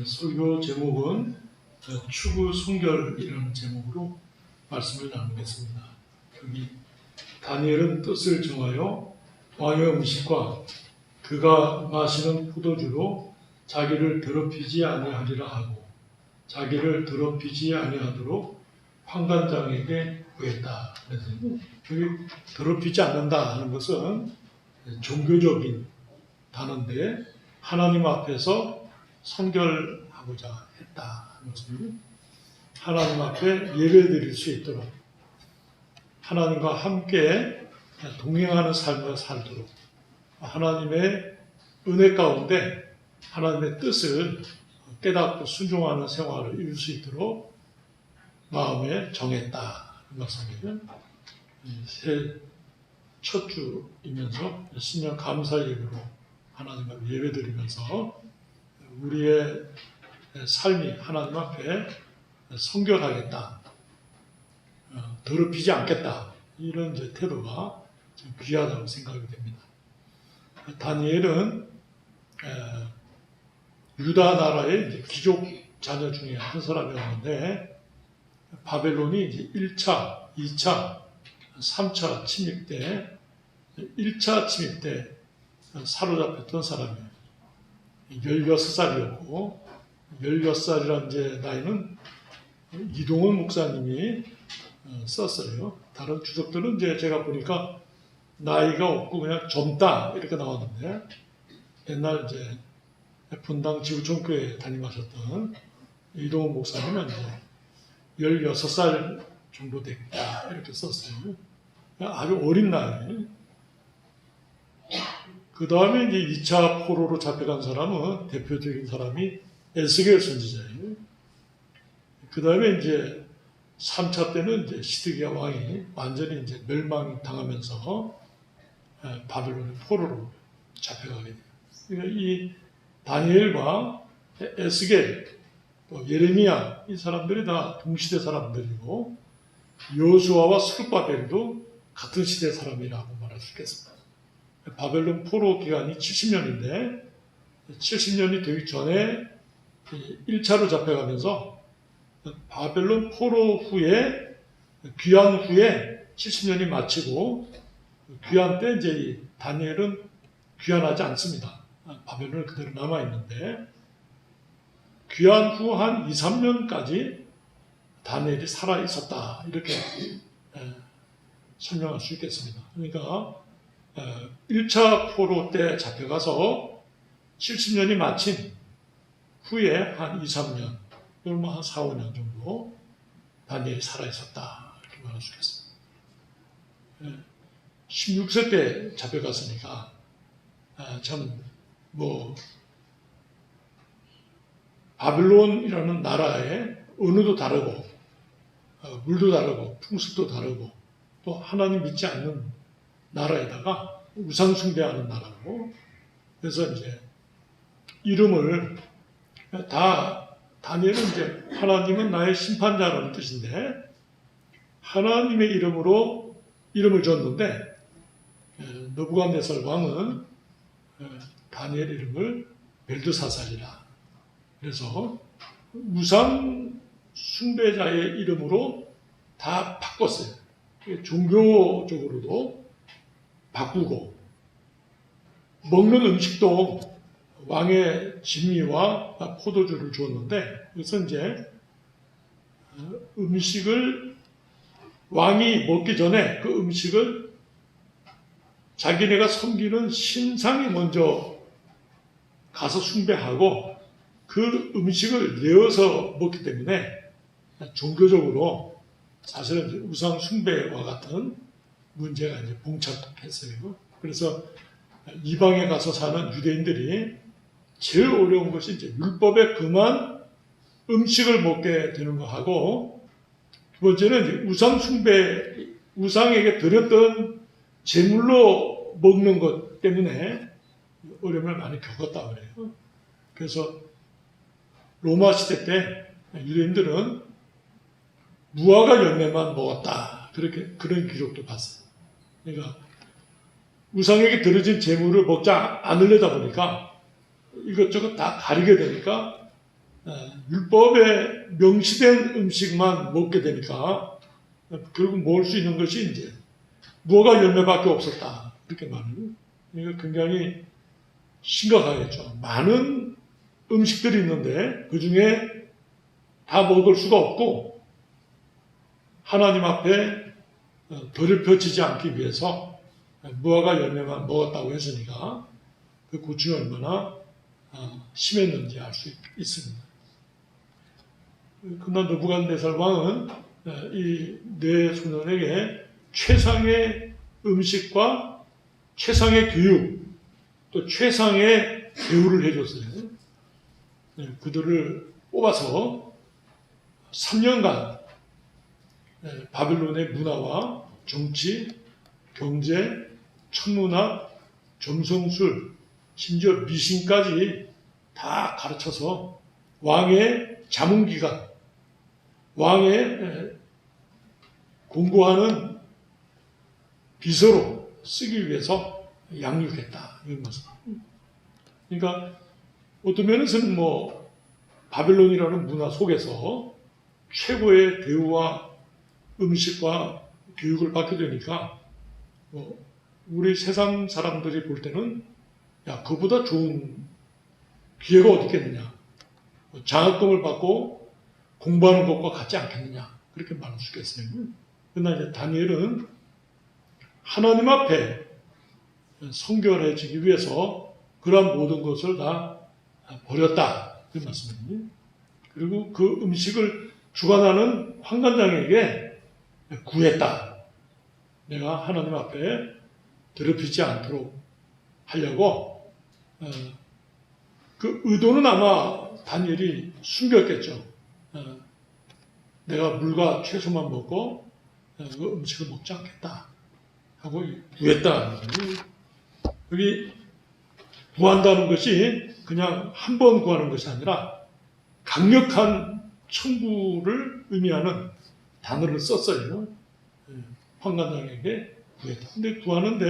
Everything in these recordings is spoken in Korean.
설교 제목은 추구 순결이라는 제목으로 말씀을 나누겠습니다. 여기 다니엘은 뜻을 정하여 왕의 음식과 그가 마시는 포도주로 자기를 더럽히지 아니하리라 하고 자기를 더럽히지 아니하도록 판관장에게 구했다. 그래서 여기 더럽히지 않는다 하는 것은 종교적인 단어인데 하나님 앞에서 성결하고자 했다 하는 것은 하나님 앞에 예배드릴 수 있도록 하나님과 함께 동행하는 삶을 살도록 하나님의 은혜 가운데 하나님의 뜻을 깨닫고 순종하는 생활을 이룰 수 있도록 마음에 정했다. 그 말씀이에요. 새 첫 주이면서 신년 감사 예배로 하나님 앞에 예배드리면서 우리의 삶이 하나님 앞에 성결하겠다, 더럽히지 않겠다, 이런 이제 태도가 귀하다고 생각이 됩니다. 다니엘은 유다 나라의 이제 귀족 자녀 중에 한 사람이었는데 바벨론이 이제 1차, 2차, 3차 침입 때 1차 침입 때 사로잡혔던 사람이에요. 16살이었고 16살이라는 이제 나이는 이동원 목사님이 썼어요. 다른 주석들은 이제 제가 보니까 나이가 없고 그냥 젊다 이렇게 나왔는데 옛날 이제 분당 지구촌교회 담임하셨던 이동원 목사님은 이제 16살 정도 됐다 이렇게 썼어요. 아주 어린 나이. 그 다음에 이제 2차 포로로 잡혀간 사람은 대표적인 사람이 에스겔 선지자예요. 그 다음에 이제 3차 때는 이제 시드기야 왕이 완전히 이제 멸망당하면서 바벨론의 포로로 잡혀가게 돼요. 그러니까 이 다니엘과 에스겔, 또 예레미야 이 사람들이 다 동시대 사람들이고 여호수아와 스룹바벨도 같은 시대 사람이라고 말할 수 있겠습니다. 바벨론 포로 기간이 70년인데 70년이 되기 전에 1차로 잡혀가면서 바벨론 포로 후에 귀환 후에 70년이 마치고 귀환 때 이제 다니엘은 귀환하지 않습니다. 바벨론은 그대로 남아있는데 귀환 후 한 2, 3년까지 다니엘이 살아있었다 이렇게 설명할 수 있겠습니다. 그러니까 1차 포로 때 잡혀가서 70년이 마친 후에 한 2, 3년, 그러면 한 4, 5년 정도 다니엘이 살아있었다 이렇게 말할 수 있겠습니다. 16세 때 잡혀갔으니까 참 바빌론이라는 나라의 언어도 다르고 물도 다르고 풍습도 다르고 또 하나님 믿지 않는 나라에다가 우상 숭배하는 나라고 그래서 이제 이름을 다 다니엘은 이제 하나님은 나의 심판자라는 뜻인데 하나님의 이름으로 이름을 줬는데 느부갓네살 왕은 다니엘 이름을 벨드사살이라 그래서 우상 숭배자의 이름으로 다 바꿨어요. 종교적으로도 바꾸고 먹는 음식도 왕의 진미와 포도주를 주었는데 그것은 이제 음식을 왕이 먹기 전에 그 음식을 자기네가 섬기는 신상이 먼저 가서 숭배하고 그 음식을 내어서 먹기 때문에 종교적으로 사실은 우상 숭배와 같은 문제가 이제 봉착했어요. 그래서 이방에 가서 사는 유대인들이 제일 어려운 것이 이제 율법에 금한 음식을 먹게 되는 거하고 두 번째는 이제 우상 숭배, 우상에게 드렸던 제물로 먹는 것 때문에 어려움을 많이 겪었다 그래요. 그래서 로마 시대 때 유대인들은 무화과 열매만 먹었다. 그런 기록도 봤어요. 그러니까 우상에게 드려진 제물을 먹지 않으려다 보니까 이것저것 다 가리게 되니까 율법에 명시된 음식만 먹게 되니까 결국 먹을 수 있는 것이 이제 무화과 열매밖에 없었다. 이렇게 말해요. 이거 굉장히 심각하겠죠. 많은 음식들이 있는데 그 중에 다 먹을 수가 없고 하나님 앞에 덜을 펼치지 않기 위해서 무화과 열매만 먹었다고 했으니까 그 고충이 얼마나 심했는지 알 수 있습니다. 그러나 느부갓네살 왕은 이 네 소년에게 최상의 음식과 최상의 교육, 또 최상의 대우를 해줬어요. 그들을 뽑아서 3년간 바벨론의 문화와 정치, 경제, 천문학, 점성술, 심지어 미신까지 다 가르쳐서 왕의 자문기관, 왕의 공고하는 비서로 쓰기 위해서 양육했다. 이런 것은. 그러니까 어떤 면에서는 바벨론이라는 문화 속에서 최고의 대우와 음식과 교육을 받게 되니까 우리 세상 사람들이 볼 때는 야, 그보다 좋은 기회가 어디 있겠느냐. 장학금을 받고 공부하는 것과 같지 않겠느냐. 그렇게 말할 수 있겠어요. 그러나 이제 다니엘은 하나님 앞에 성결해지기 위해서 그러한 모든 것을 다 버렸다. 그 말씀입니다. 그리고 그 음식을 주관하는 환관장에게 구했다. 내가 하나님 앞에 더럽히지 않도록 하려고 그 의도는 아마 다니엘이 숨겼겠죠. 내가 물과 채소만 먹고 그 음식을 먹지 않겠다 하고 구했다. 여기 구한다는 것이 그냥 한 번 구하는 것이 아니라 강력한 청구를 의미하는 단어를 썼어요. 환관장에게 구했다. 근데 구하는데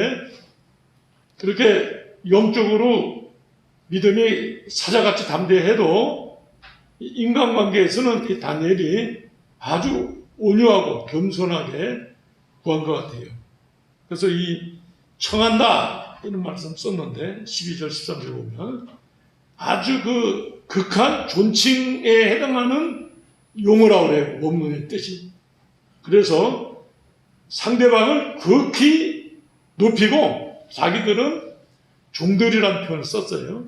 그렇게 영적으로 믿음이 사자같이 담대해도 인간관계에서는 이 다니엘이 아주 온유하고 겸손하게 구한 것 같아요. 그래서 이 청한다 이런 말씀 썼는데 12절 13절 보면 아주 그 극한 존칭에 해당하는 용어라고 그래요. 원문의 뜻이. 그래서 상대방을 극히 높이고 자기들은 종들이라는 표현을 썼어요.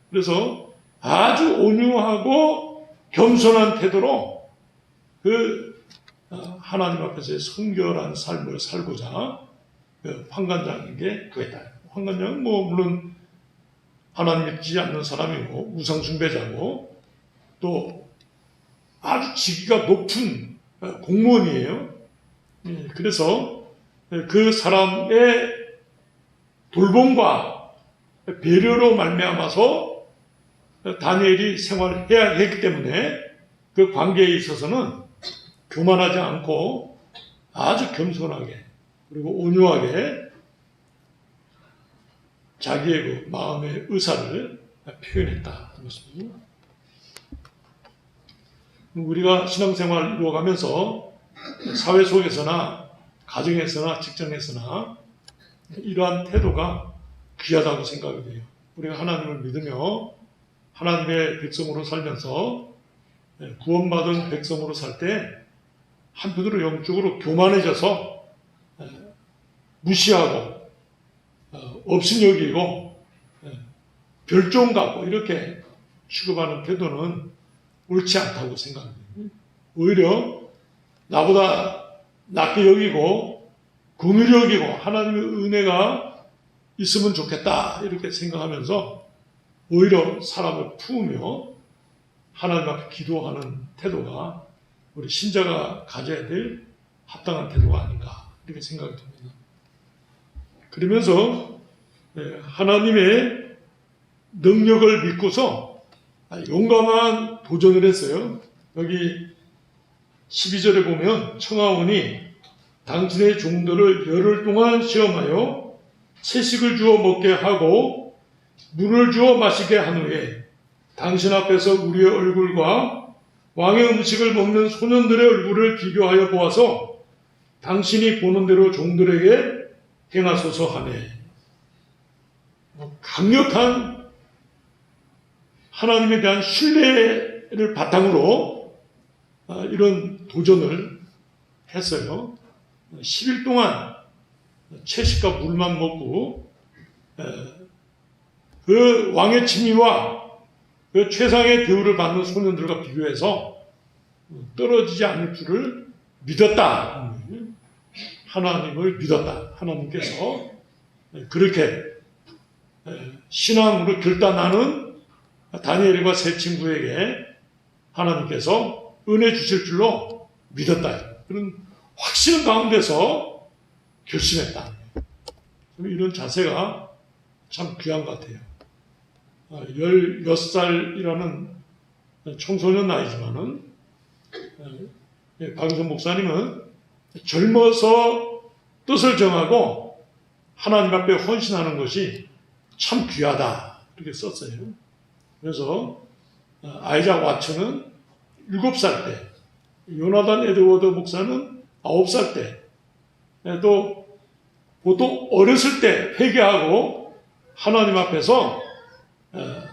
그래서 아주 온유하고 겸손한 태도로 그 하나님 앞에서의 성결한 삶을 살고자 그 환관장에게 구했다. 환관장은 물론 하나님 믿지 않는 사람이고 우상숭배자고 또 아주 직위가 높은 공무원이에요. 그래서 그 사람의 돌봄과 배려로 말미암아서 다니엘이 생활해야 했기 때문에 그 관계에 있어서는 교만하지 않고 아주 겸손하게 그리고 온유하게 자기의 그 마음의 의사를 표현했다. 우리가 신앙생활을 이루어가면서 사회 속에서나 가정에서나 직장에서나 이러한 태도가 귀하다고 생각이 돼요. 우리가 하나님을 믿으며 하나님의 백성으로 살면서 구원받은 백성으로 살 때 한편으로 영적으로 교만해져서 무시하고 업신여기고 별종 갖고 이렇게 취급하는 태도는 옳지 않다고 생각합니다. 오히려 나보다 낮게 여기고 긍휼히 여기고 하나님의 은혜가 있으면 좋겠다 이렇게 생각하면서 오히려 사람을 품으며 하나님 앞에 기도하는 태도가 우리 신자가 가져야 될 합당한 태도가 아닌가 이렇게 생각이 듭니다. 그러면서 하나님의 능력을 믿고서 용감한 도전을 했어요. 여기 12절에 보면 청하오니 당신의 종들을 열흘 동안 시험하여 채식을 주어 먹게 하고 물을 주어 마시게 한 후에 당신 앞에서 우리의 얼굴과 왕의 음식을 먹는 소년들의 얼굴을 비교하여 보아서 당신이 보는 대로 종들에게 행하소서 하네. 강력한 하나님에 대한 신뢰를 바탕으로 이런 도전을 했어요. 10일 동안 채식과 물만 먹고 그 왕의 친미와 그 최상의 대우를 받는 소년들과 비교해서 떨어지지 않을 줄을 믿었다. 하나님을 믿었다. 하나님께서 그렇게 신앙으로 결단하는 다니엘과 세 친구에게 하나님께서 은혜 주실 줄로 믿었다. 그런 확신 가운데서 결심했다. 이런 자세가 참 귀한 것 같아요. 16살이라는 청소년 나이지만은 박영선 목사님은 젊어서 뜻을 정하고 하나님 앞에 헌신하는 것이 참 귀하다 이렇게 썼어요. 그래서 아이작 와츠는 7살 때, 요나단 에드워드 목사는 9살 때, 또 보통 어렸을 때 회개하고 하나님 앞에서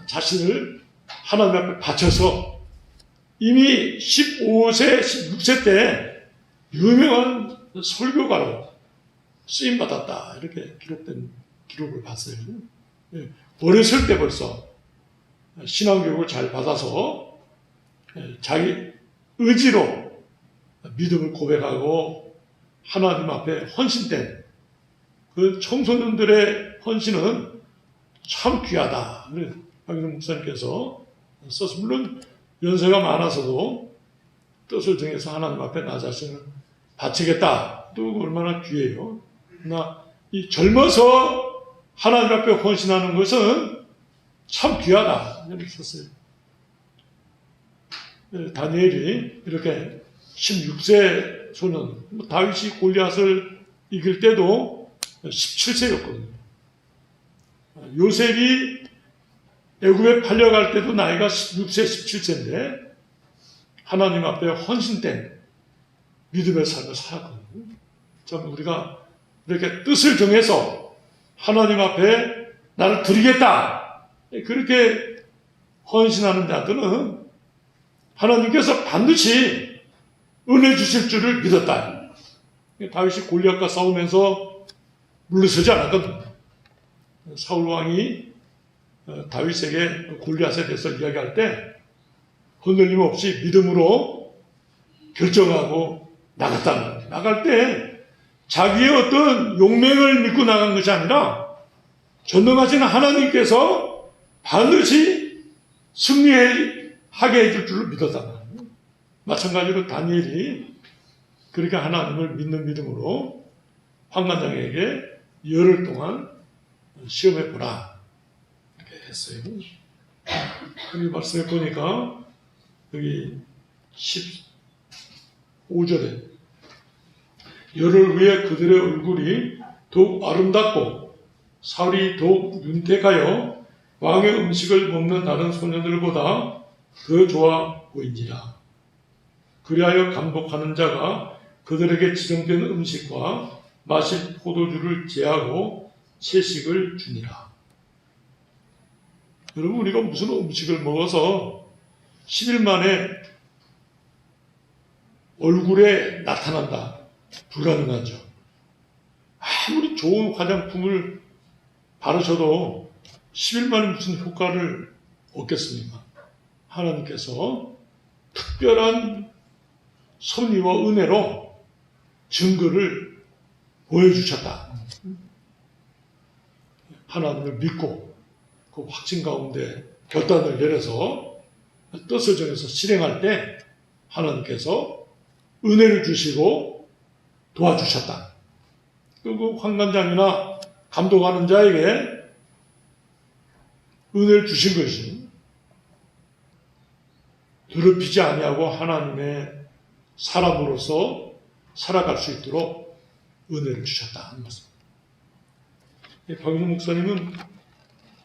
자신을 하나님 앞에 바쳐서 이미 15세, 16세 때 유명한 설교가로 쓰임받았다. 이렇게 기록된 기록을 봤어요. 어렸을 때 벌써 신앙교육을 잘 받아서 자기 의지로 믿음을 고백하고 하나님 앞에 헌신된 그 청소년들의 헌신은 참 귀하다. 박영선 목사님께서 써서 물론 연세가 많아서도 뜻을 정해서 하나님 앞에 나 자신을 바치겠다. 또 얼마나 귀해요. 그러나 이 젊어서 하나님 앞에 헌신하는 것은 참 귀하다. 이렇게 썼어요. 다니엘이 이렇게 16세 소년, 다윗이 골리앗을 이길 때도 17세였거든요. 요셉이 애굽에 팔려갈 때도 나이가 16세, 17세인데 하나님 앞에 헌신된 믿음의 삶을 살았거든요. 참 우리가 이렇게 뜻을 정해서 하나님 앞에 나를 드리겠다. 그렇게 헌신하는 자들은 하나님께서 반드시 은혜 주실 줄을 믿었다. 다윗이 골리앗과 싸우면서 물러서지 않았거든요. 사울 왕이 다윗에게 골리앗에 대해서 이야기할 때 흔들림 없이 믿음으로 결정하고 나갔다. 나갈 때 자기의 어떤 용맹을 믿고 나간 것이 아니라 전능하신 하나님께서 반드시 승리하게 해줄 줄을 믿었다. 마찬가지로 다니엘이 그렇게 하나님을 믿는 믿음으로 환관장에게 열흘 동안 시험해보라 이렇게 했어요. 여기 말씀해 보니까 여기 15절에 열흘 후에 그들의 얼굴이 더욱 아름답고 살이 더욱 윤택하여 왕의 음식을 먹는 다른 소녀들보다 더 좋아 보인지라. 그리하여 감독하는 자가 그들에게 지정된 음식과 마실 포도주를 제하고 채식을 주니라. 여러분, 우리가 무슨 음식을 먹어서 10일 만에 얼굴에 나타난다. 불가능하죠. 아무리 좋은 화장품을 바르셔도 10일 만에 무슨 효과를 얻겠습니까? 하나님께서 특별한 섭리와 은혜로 증거를 보여주셨다. 하나님을 믿고 그 확신 가운데 결단을 내려서 뜻을 정해서 실행할 때 하나님께서 은혜를 주시고 도와주셨다. 그리고 환관장이나 감독하는 자에게 은혜를 주신 것이 더럽히지 아니하고 하나님의 사람으로서 살아갈 수 있도록 은혜를 주셨다 하는 것입니다. 박영선 목사님은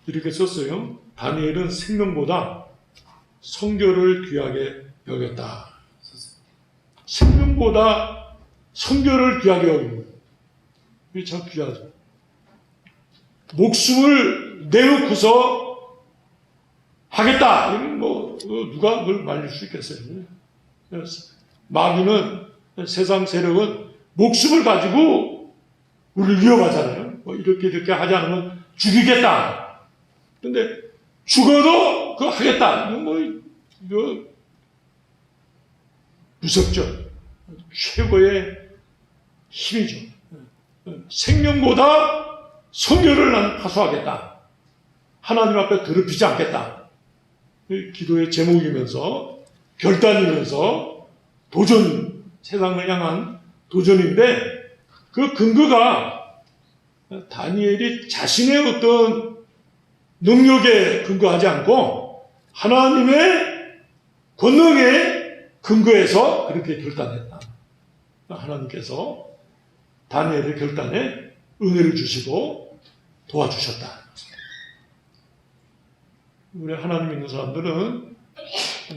이렇게 썼어요. 다니엘은 생명보다 성결을 귀하게 여겼다. 생명보다 성결을 귀하게 여기는 거예요. 이게 참 귀하죠. 목숨을 내놓고서 하겠다. 이건 뭐 누가 그걸 말릴 수 있겠어요. 마귀는, 세상 세력은 목숨을 가지고 우리를 위협하잖아요. 뭐 이렇게 하지 않으면 죽이겠다. 근데 죽어도 그거 하겠다. 이거 무섭죠. 최고의 힘이죠. 생명보다 성결을 나는 파수하겠다. 하나님 앞에 더럽히지 않겠다. 기도의 제목이면서 결단이면서 도전, 세상을 향한 도전인데 그 근거가 다니엘이 자신의 어떤 능력에 근거하지 않고 하나님의 권능에 근거해서 그렇게 결단했다. 하나님께서 다니엘의 결단에 은혜를 주시고 도와주셨다. 우리 하나님 믿는 사람들은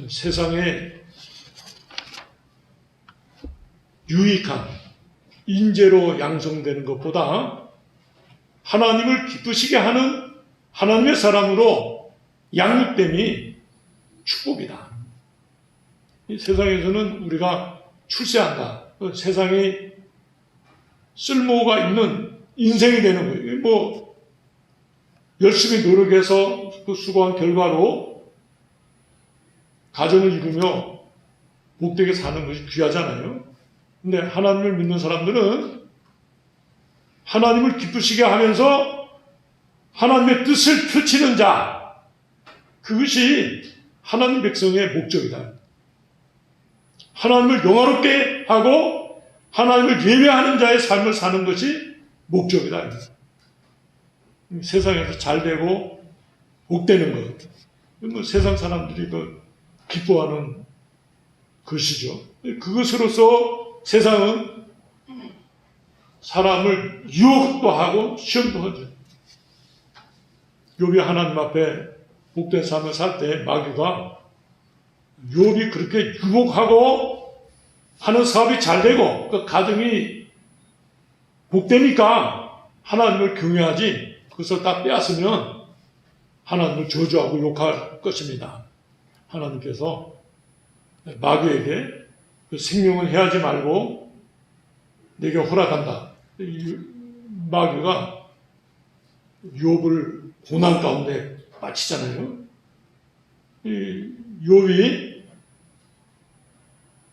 세상에 유익한 인재로 양성되는 것보다 하나님을 기쁘시게 하는 하나님의 사람으로 양육됨이 축복이다. 이 세상에서는 우리가 출세한다. 세상에 쓸모가 있는 인생이 되는 거예요. 뭐 열심히 노력해서 그 수고한 결과로 가정을 이루며 복되게 사는 것이 귀하잖아요. 근데 하나님을 믿는 사람들은 하나님을 기쁘시게 하면서 하나님의 뜻을 펼치는 자, 그것이 하나님 백성의 목적이다. 하나님을 영화롭게 하고 하나님을 예배하는 자의 삶을 사는 것이 목적이다. 세상에서 잘 되고 복되는 것, 뭐 세상 사람들이 기뻐하는 것이죠. 그것으로서 세상은 사람을 유혹도 하고 시험도 하죠. 욥이 하나님 앞에 복된 삶을 살 때 마귀가 욥이 그렇게 유혹하고 하는 사업이 잘 되고 그 가정이 복되니까 하나님을 경외하지, 그것을 다 빼앗으면 하나님을 저주하고 욕할 것입니다. 하나님께서 마귀에게 그 생명을 해하지 말고 내게 허락한다. 마귀가 욥을 고난 가운데 빠치잖아요. 욥이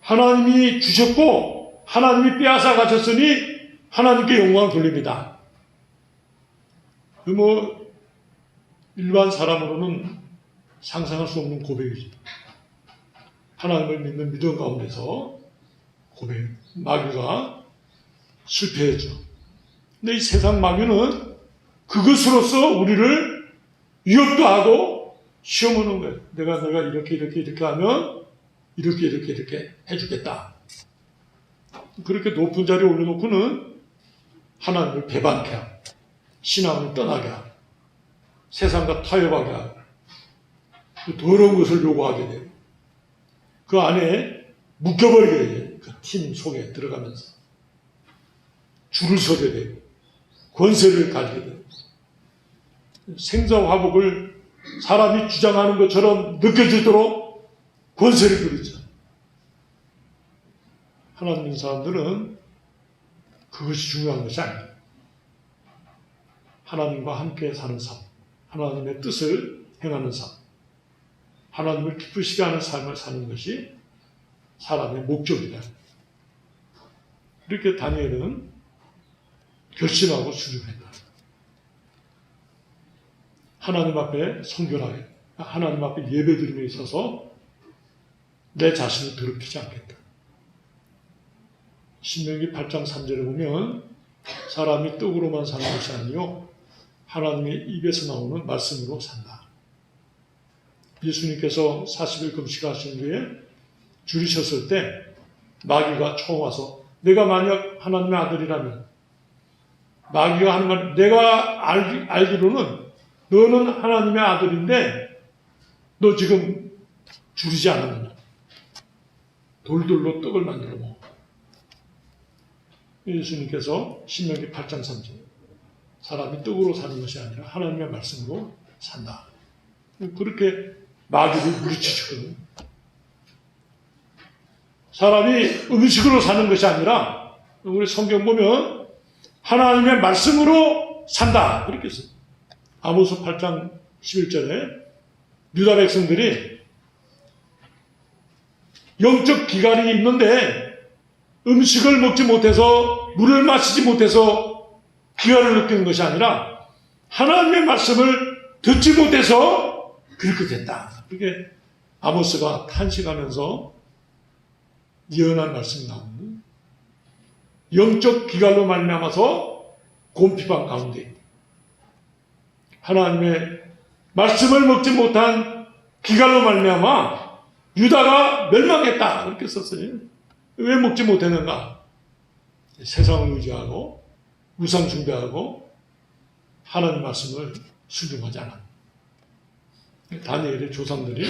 하나님이 주셨고 하나님이 빼앗아 가셨으니 하나님께 영광을 돌립니다. 뭐 일반 사람으로는 상상할 수 없는 고백이죠. 하나님을 믿는 믿음 가운데서 고백. 마귀가 실패했죠. 근데 이 세상 마귀는 그것으로서 우리를 위협도 하고 시험하는 거예요. 내가 이렇게 하면 이렇게 해주겠다. 그렇게 높은 자리에 올려놓고는 하나님을 배반케 하고 신앙을 떠나게 하고 세상과 타협하게 하고 그 더러운 것을 요구하게 되고 그 안에 묶여버리게 돼요. 그 팀 속에 들어가면서 줄을 서게 되고 권세를 가지게 되고 생사화복을 사람이 주장하는 것처럼 느껴지도록 권세를 부리죠. 하나님 믿는 사람들은 그것이 중요한 것이 아닙니다. 하나님과 함께 사는 삶, 하나님의 뜻을 행하는 삶, 하나님을 기쁘시게 하는 삶을 사는 것이 사람의 목적이다. 이렇게 다니엘은 결심하고 순종했다. 하나님 앞에 성결하게, 하나님 앞에 예배드림에 있어서 내 자신을 더럽히지 않겠다. 신명기 8장 3절에 보면 사람이 떡으로만 사는 것이 아니요 하나님의 입에서 나오는 말씀으로 산다. 예수님께서 40일 금식하신 후에 줄이셨을 때 마귀가 처음 와서 내가 만약 하나님의 아들이라면, 마귀가 하는 말, 내가 알기로는 너는 하나님의 아들인데 너 지금 줄이지 않았느냐. 돌돌로 떡을 만들어 먹어. 예수님께서 신명기 8장 3절 사람이 떡으로 사는 것이 아니라 하나님의 말씀으로 산다. 그렇게 마귀를 물리치시거든요. 사람이 음식으로 사는 것이 아니라 우리 성경 보면 하나님의 말씀으로 산다. 그렇게 써요. 아모스 8장 11절에 유다 백성들이 영적 기갈이 있는데 음식을 먹지 못해서 물을 마시지 못해서 기갈을 느끼는 것이 아니라 하나님의 말씀을 듣지 못해서 그렇게 됐다. 그게 아모스가 탄식하면서 예언한 말씀이 나옵니다. 영적 기갈로 말미암아서 곰피방 가운데 있다. 하나님의 말씀을 먹지 못한 기갈로 말미암아 유다가 멸망했다. 그렇게 썼어요. 왜 먹지 못했는가? 세상을 의지하고 우상 숭배하고 하나님 말씀을 순종하지 않았다. 다니엘의 조상들이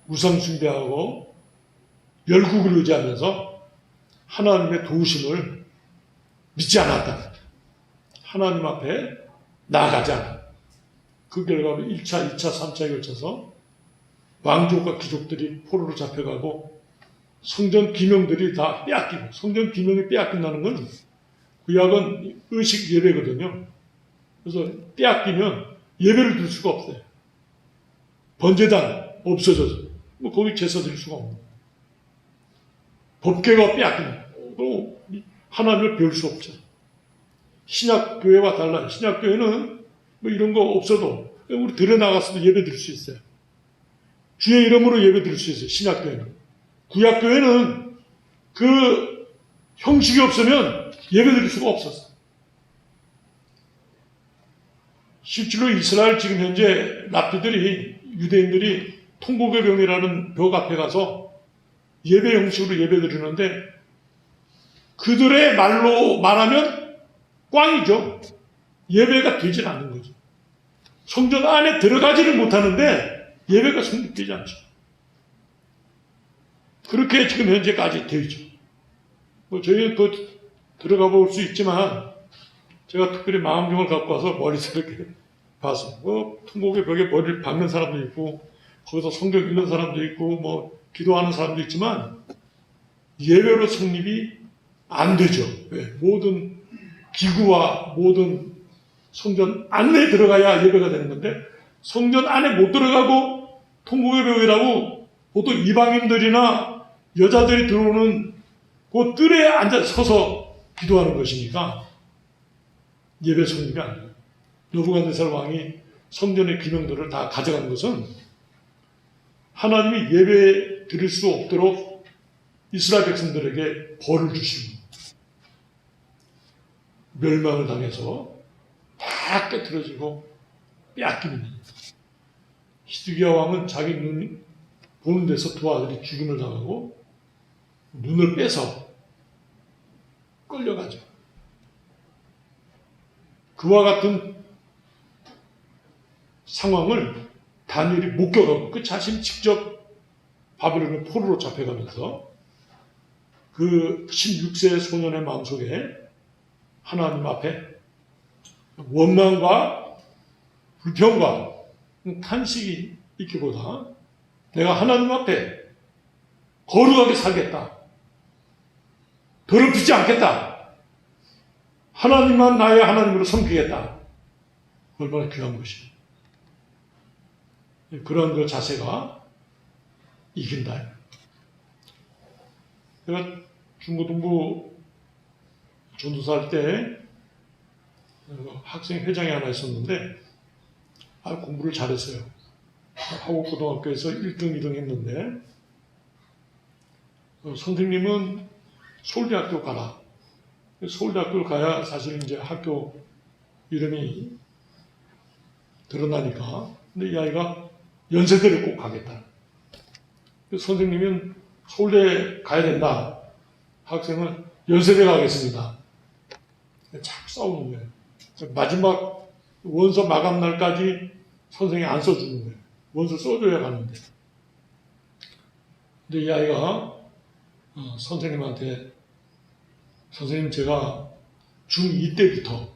우상 숭배하고 열국을 의지하면서 하나님의 도우심을 믿지 않았다. 하나님 앞에 나아가지 않았다. 그 결과로 1차, 2차, 3차에 걸쳐서 왕족과 귀족들이 포로로 잡혀가고 성전 기명들이 다 빼앗기고, 성전 기명이 빼앗긴다는 건 구약은 의식 예배거든요. 그래서 빼앗기면 예배를 드릴 수가 없어요. 번제단 없어져서 뭐 거기 제사 드릴 수가 없는 거예요. 법궤가 빼앗기면 또 하나님을 배울 수 없죠. 신약교회와 달라요. 신약교회는 뭐 이런 거 없어도 우리 들에 나가서도 예배 드릴 수 있어요. 주의 이름으로 예배 드릴 수 있어요. 신약교회는. 구약교회는 그 형식이 없으면 예배 드릴 수가 없었어요. 실제로 이스라엘 지금 현재 랍비들이, 유대인들이 통곡의 병이라는 벽 앞에 가서 예배 형식으로 예배 드리는데 그들의 말로 말하면 꽝이죠. 예배가 되질 않는 거죠. 성전 안에 들어가지를 못하는데 예배가 성립되지 않죠. 그렇게 지금 현재까지 되어 있죠. 뭐 저희 더 들어가 볼 수 있지만 제가 특별히 망원경을 갖고 와서 머리서 이렇게 봐서 뭐 통곡의 벽에 머리를 박는 사람도 있고 거기서 성경 읽는 사람도 있고 뭐 기도하는 사람도 있지만 예배로 성립이 안 되죠. 왜? 모든 기구와 모든 성전 안에 들어가야 예배가 되는 건데 성전 안에 못 들어가고 통곡의 벽이라고 보통 이방인들이나 여자들이 들어오는 그 뜰에 앉아 서서 기도하는 것이니까 예배 성립이 안 돼요. 느부갓네살 왕이 성전의 기명들을 다 가져간 것은 하나님이 예배 드릴 수 없도록 이스라엘 백성들에게 벌을 주시고 멸망을 당해서 다 깨트려지고 빼앗기는 거예요. 히드기야 왕은 자기 눈 보는 데서 두 아들이 죽임을 당하고 눈을 빼서 끌려가죠. 그와 같은 상황을 다니엘이 못 겪었고 그 자신 직접 바벨론의 포로로 잡혀가면서 그 16세 소년의 마음속에 하나님 앞에 원망과 불평과 탄식이 있기보다 내가 하나님 앞에 거룩하게 살겠다. 더럽히지 않겠다. 하나님만 나의 하나님으로 섬기겠다. 얼마나 귀한 것이에요. 그런 그 자세가 이긴다. 제가 중고등부 전도사 때 학생 회장이 하나 있었는데 공부를 잘했어요. 화곡고등학교에서 1등, 2등 했는데 선생님은 서울대학교 가라. 서울대학교를 가야 사실 이제 학교 이름이 드러나니까. 근데 이 아이가 연세대를 꼭 가겠다. 선생님은 서울대 가야 된다. 학생은 연세대 가겠습니다. 자꾸 싸우는 거예요. 마지막 원서 마감 날까지 선생님이 안 써주는 거예요. 원서 써줘야 가는데. 근데 이 아이가 선생님한테 선생님 제가 중2 때부터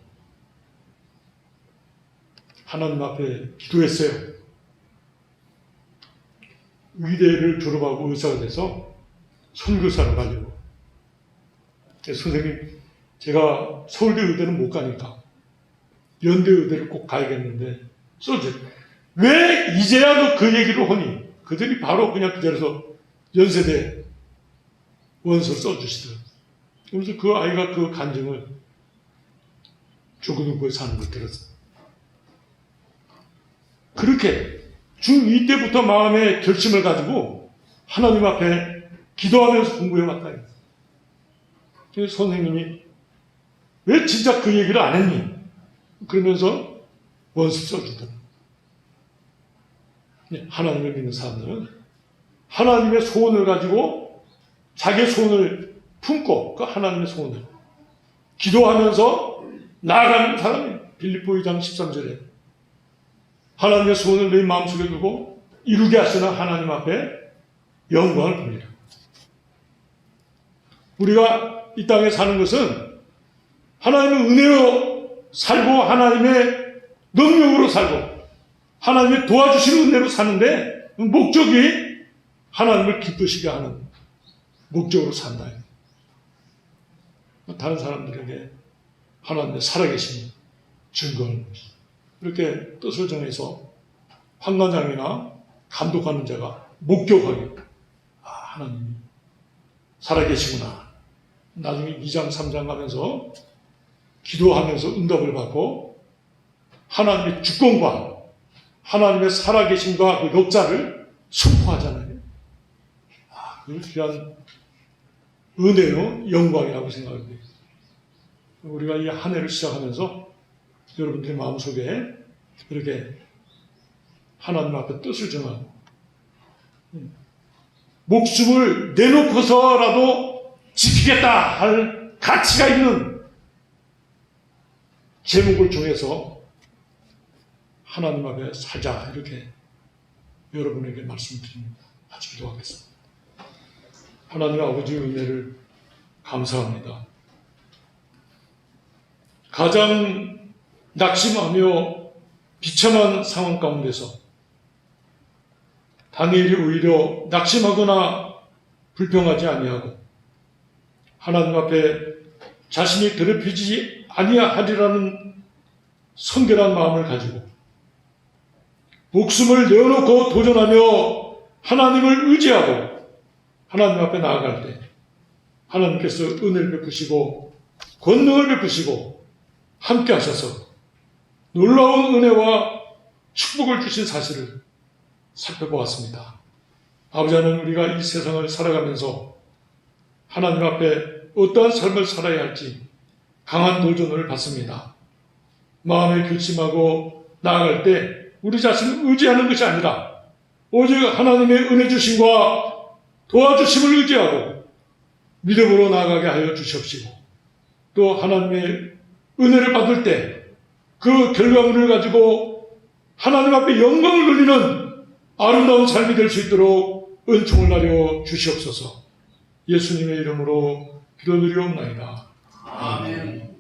하나님 앞에 기도했어요. 의대를 졸업하고 의사가 돼서 선교사를 가려고. 선생님 제가 서울대 의대는 못 가니까 연대 의대를 꼭 가야겠는데 써줘. 왜 이제야 그 얘기를 하니? 그들이 바로 그냥 그 자리에서 연세대 원서 써주시더라고요. 그러면서 그 아이가 그 간증을 조근후보에 사는 걸 들었어요. 그렇게 중2 때부터 마음의 결심을 가지고 하나님 앞에 기도하면서 공부해왔다. 그래서 선생님이 왜 진짜 그 얘기를 안 했니? 그러면서 원수 써주더라. 하나님을 믿는 사람들은 하나님의 소원을 가지고 자기의 소원을 품고 그 하나님의 소원을 기도하면서 나아가는 사람이 빌립보 2장 13절에 하나님의 소원을 내 마음속에 두고 이루게 하시는 하나님 앞에 영광을 봅니다. 우리가 이 땅에 사는 것은 하나님의 은혜로 살고 하나님의 능력으로 살고 하나님의 도와주시는 은혜로 사는데 목적이 하나님을 기쁘시게 하는 목적으로 산다. 다른 사람들에게 하나님의 살아계신 증거하는 것입니다. 이렇게 뜻을 정해서 판관장이나 감독하는 자가 목격하게 하나님이 살아계시구나. 나중에 2장 3장 가면서 기도하면서 응답을 받고 하나님의 주권과 하나님의 살아계심과 그 역사를 선포하잖아요. 그 귀한 은혜요 영광이라고 생각합니다. 우리가 이 한 해를 시작하면서 여러분들의 마음속에 이렇게 하나님 앞에 뜻을 정하고 목숨을 내놓고서라도 지키겠다 할 가치가 있는 제목을 정해서 하나님 앞에 살자 이렇게 여러분에게 말씀드립니다. 같이 기도하겠습니다. 하나님 아버지의 은혜를 감사합니다. 가장 낙심하며 비참한 상황 가운데서 다니엘이 오히려 낙심하거나 불평하지 아니하고 하나님 앞에 자신이 더럽히지 아니하리라는 성결한 마음을 가지고 목숨을 내어놓고 도전하며 하나님을 의지하고 하나님 앞에 나아갈 때 하나님께서 은혜를 베푸시고 권능을 베푸시고 함께 하셔서 놀라운 은혜와 축복을 주신 사실을 살펴보았습니다. 아버지 하나님, 우리가 이 세상을 살아가면서 하나님 앞에 어떠한 삶을 살아야 할지 강한 도전을 받습니다. 마음에 결심하고 나아갈 때 우리 자신을 의지하는 것이 아니라 오직 하나님의 은혜 주심과 도와주심을 의지하고 믿음으로 나아가게 하여 주시옵시고 또 하나님의 은혜를 받을 때 그 결과물을 가지고 하나님 앞에 영광을 돌리는 아름다운 삶이 될 수 있도록 은총을 나려 주시옵소서. 예수님의 이름으로 기도드리옵나이다. 아멘.